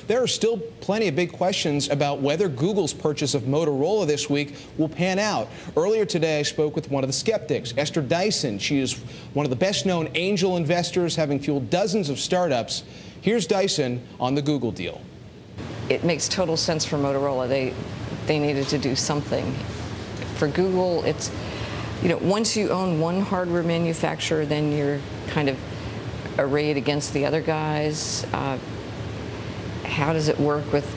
there are still plenty of big questions about whether Google's purchase of Motorola this week will pan out. Earlier today, I spoke with one of the skeptics, Esther Dyson. She is one of the best-known angel investors, having fueled dozens of startups. Here's Dyson on the Google deal. It makes total sense for Motorola. They needed to do something. For Google, it's, once you own one hardware manufacturer, then you're kind of arrayed against the other guys. How does it work with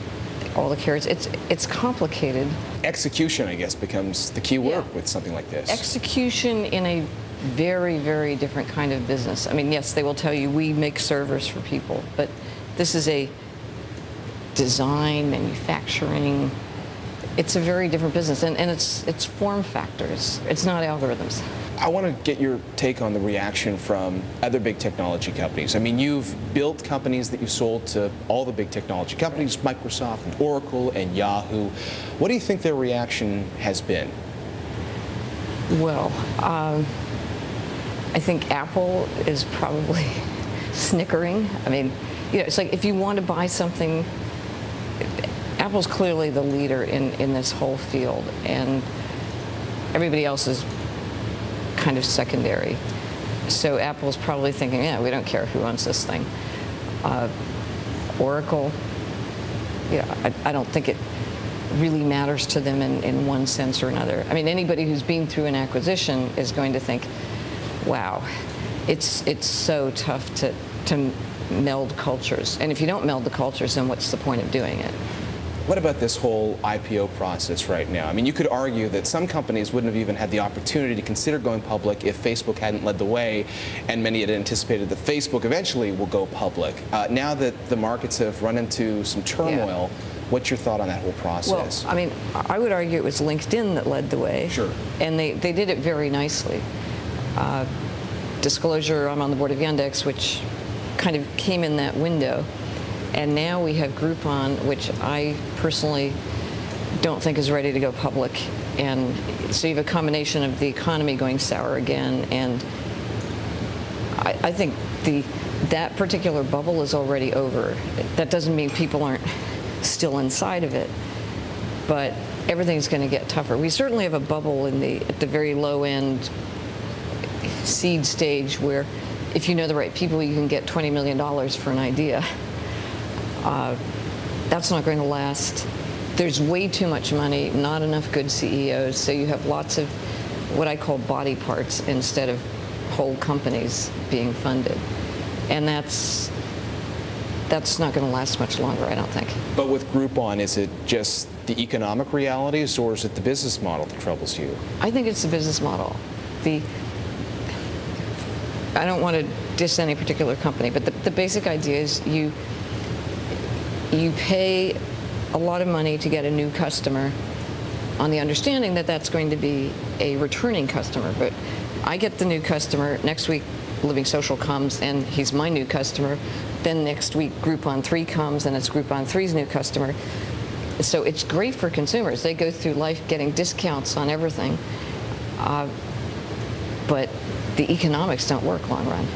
all the carriers? It's complicated. Execution, I guess, becomes the key word with something like this. Execution in a very, very different kind of business. I mean, yes, they will tell you we make servers for people, but this is a design, manufacturing. It's a very different business, and it's form factors. It's not algorithms. I want to get your take on the reaction from other big technology companies. I mean, you've built companies that you sold to all the big technology companies, Microsoft and Oracle and Yahoo. What do you think their reaction has been? Well, I think Apple is probably snickering. I mean, it's like if you want to buy something, Apple's clearly the leader in this whole field, and everybody else is kind of secondary. So Apple's probably thinking, yeah, we don't care who owns this thing. Oracle, I don't think it really matters to them in one sense or another. I mean, anybody who's been through an acquisition is going to think, wow, it's so tough to meld cultures. And if you don't meld the cultures, then what's the point of doing it? What about this whole IPO process right now? I mean, you could argue that some companies wouldn't have even had the opportunity to consider going public if Facebook hadn't led the way, and many had anticipated that Facebook eventually will go public. Now that the markets have run into some turmoil, what's your thought on that whole process? Well, I mean, I would argue it was LinkedIn that led the way. Sure. And they did it very nicely. Disclosure, I'm on the board of Yandex, which kind of came in that window. And now we have Groupon, which I personally don't think is ready to go public. And so you have a combination of the economy going sour again, and I think that particular bubble is already over. That doesn't mean people aren't still inside of it, but everything's going to get tougher. We certainly have a bubble at the very low end seed stage where if you know the right people, you can get $20 million for an idea. That's not going to last. There's way too much money, not enough good CEOs, so you have lots of what I call body parts instead of whole companies being funded. And that's not going to last much longer, I don't think. But with Groupon, is it just the economic realities, or is it the business model that troubles you? I think it's the business model. I don't want to diss any particular company, but the basic idea is you pay a lot of money to get a new customer on the understanding that that's going to be a returning customer. But I get the new customer, next week Living Social comes and he's my new customer. Then next week Groupon 3 comes and it's Groupon 3's new customer. So it's great for consumers. They go through life getting discounts on everything. But the economics don't work long run.